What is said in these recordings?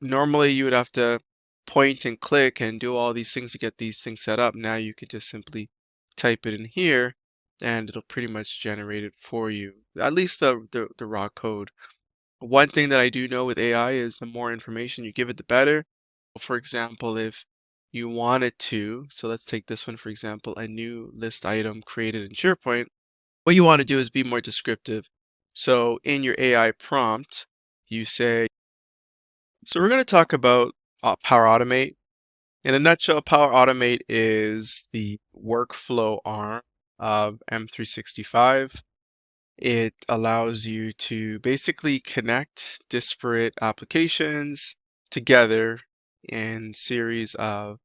Normally you would have to point and click and do all these things to get these things set up. Now you could just simply type it in here and it'll pretty much generate it for you, at least the raw code. One thing that I do know with AI is the more information you give it, the better. For example, if you wanted to, so let's take this one, for example, a new list item created in SharePoint. What you want to do is be more descriptive. So in your AI prompt, you say, so we're going to talk about Power Automate. In a nutshell, Power Automate is the workflow arm of M365. It allows you to basically connect disparate applications together in series of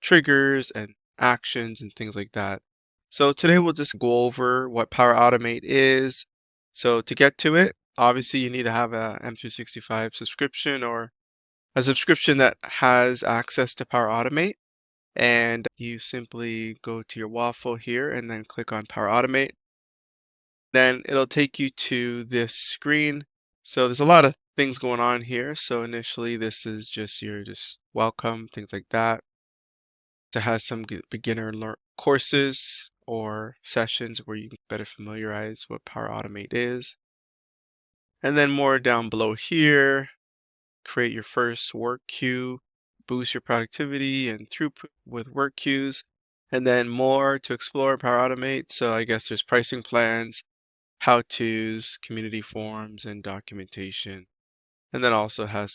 triggers and actions and things like that. So today we'll just go over what Power Automate is. So to get to it, obviously you need to have a M365 subscription or a subscription that has access to Power Automate. And you simply go to your waffle here and then click on Power Automate. Then it'll take you to this screen. So there's a lot of things going on here. So initially this is just your welcome, things like that. It has some beginner courses or sessions where you can better familiarize what Power Automate is. And then more down below here, create your first work queue, boost your productivity and throughput with work queues, and then more to explore Power Automate. So I guess there's pricing plans, how-tos, community forums, and documentation. And then also has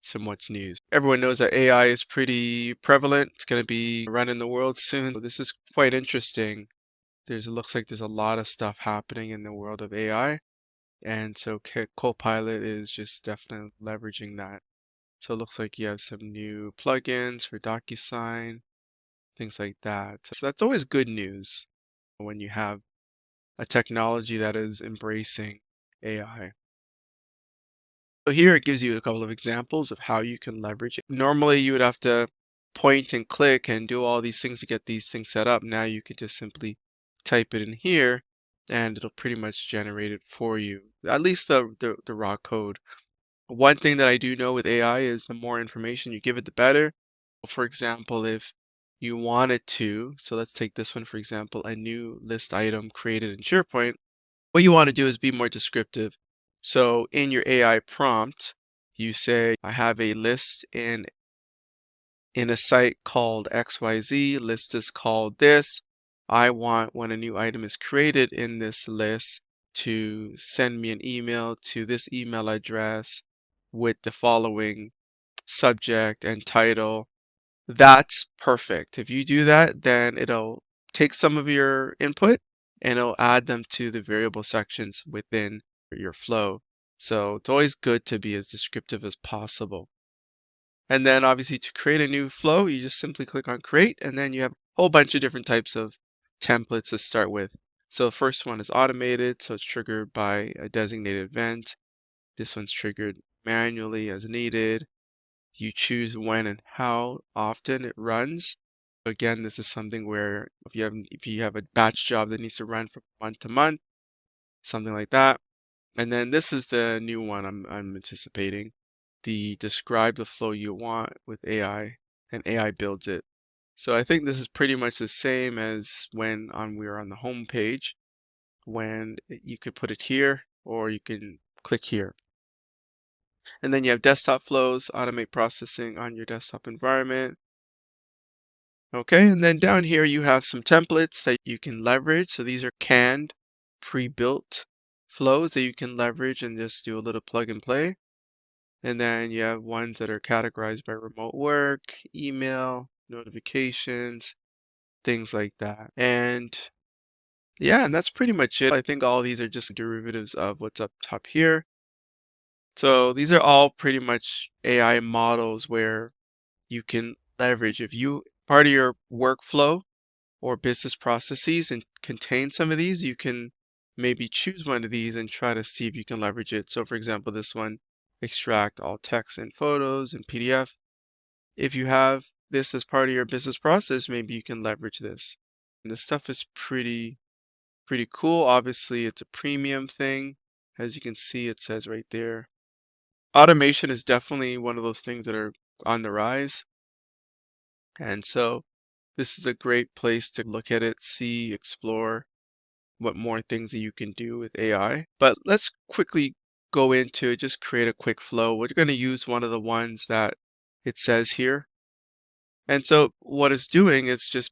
some what's news. Everyone knows that AI is pretty prevalent. It's going to be running the world soon. So this is quite interesting. It looks like there's a lot of stuff happening in the world of AI. And so Copilot is just definitely leveraging that. So it looks like you have some new plugins for DocuSign, things like that. So that's always good news when you have a technology that is embracing AI. So here it gives you a couple of examples of how you can leverage it. Normally you would have to point and click and do all these things to get these things set up. Now you could just simply type it in here and it'll pretty much generate it for you, at least the raw code. One thing that I do know with AI is the more information you give it, the better. For example, if you wanted to, so let's take this one, for example, a new list item created in SharePoint. What you want to do is be more descriptive. So in your AI prompt, you say, I have a list in a site called XYZ, list is called this. I want when a new item is created in this list to send me an email to this email address with the following subject and title. That's perfect. If you do that, then it'll take some of your input and it'll add them to the variable sections within your flow. So it's always good to be as descriptive as possible. And then obviously to create a new flow, you just simply click on create and then you have a whole bunch of different types of templates to start with. So the first one is automated, so it's triggered by a designated event. This one's triggered manually as needed. You choose when and how often it runs. Again, this is something where if you have a batch job that needs to run from month to month, something like that. And then this is the new one I'm anticipating. Describe the flow you want with AI, and AI builds it. So I think this is pretty much the same as when we were on the home page, when you could put it here or you can click here. And then you have desktop flows, automate processing on your desktop environment. Okay, and then down here you have some templates that you can leverage. So these are canned, pre-built flows that you can leverage and just do a little plug and play. And then you have ones that are categorized by remote work, email, notifications, things like that. And yeah, and that's pretty much it. I think all these are just derivatives of what's up top here. So these are all pretty much AI models where you can leverage. If you part of your workflow or business processes and contain some of these, you can maybe choose one of these and try to see if you can leverage it. So for example, this one, extract all text and photos and PDF. If you have this as part of your business process, maybe you can leverage this. And this stuff is pretty cool. Obviously, it's a premium thing. As you can see, it says right there, automation is definitely one of those things that are on the rise. And so this is a great place to look at it, see, explore what more things that you can do with AI. But let's quickly go into just create a quick flow. We're going to use one of the ones that it says here. And so what it's doing is just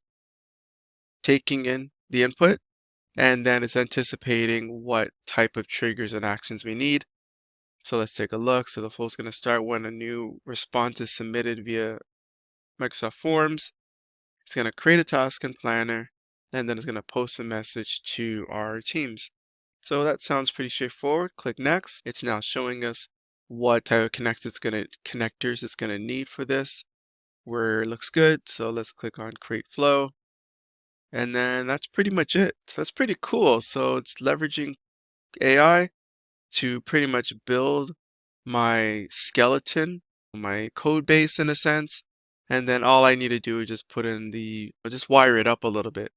taking in the input and then it's anticipating what type of triggers and actions we need. So let's take a look. So the flow is going to start when a new response is submitted via Microsoft Forms. It's going to create a task in Planner, and then it's going to post a message to our teams. So that sounds pretty straightforward. Click Next. It's now showing us what type of connectors it's going to need for this, where it looks good. So let's click on Create Flow. And then that's pretty much it. So that's pretty cool. So it's leveraging AI to pretty much build my skeleton, my code base in a sense. And then all I need to do is just put in just wire it up a little bit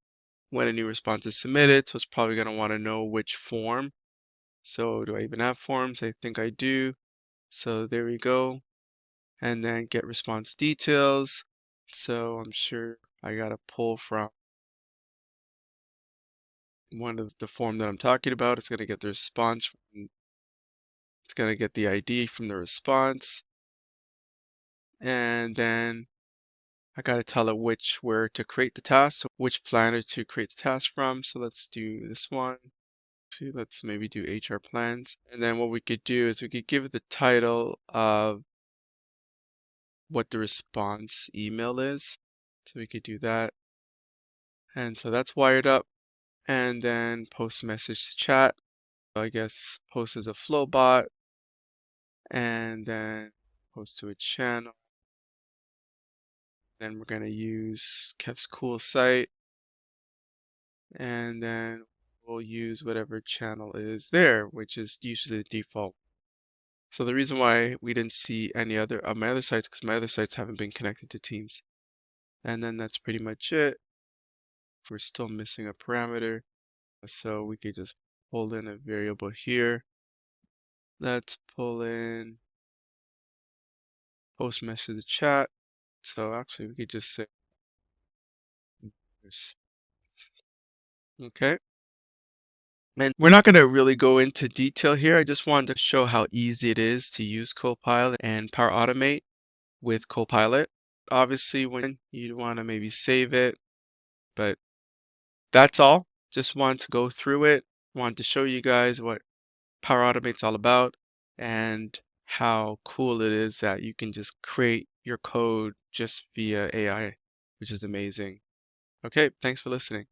when a new response is submitted. So it's probably going to want to know which form. So do I even have forms? I think I do. So there we go. And then get response details. So I'm sure I got to pull from one of the form that I'm talking about. It's going to get the response. It's going to get the ID from the response. And then I got to tell it where to create the task, so which planner to create the task from. So let's do this one. See, let's maybe do HR plans. And then what we could do is we could give it the title of what the response email is. So we could do that. And so that's wired up. And then post message to chat. I guess post as a flow bot. And then post to a channel. Then we're going to use Kev's cool site. And then we'll use whatever channel is there, which is usually the default. So the reason why we didn't see any other of my other sites, because my other sites haven't been connected to Teams. And then that's pretty much it. We're still missing a parameter. So we could just pull in a variable here. Let's pull in post message to the chat. So actually we could just say, okay. And we're not going to really go into detail here. I just wanted to show how easy it is to use Copilot and Power Automate with Copilot. Obviously, when you want to maybe save it, but that's all. Just wanted to go through it. Wanted to show you guys what Power Automate's all about and how cool it is that you can just create your code just via AI, which is amazing. Okay, thanks for listening.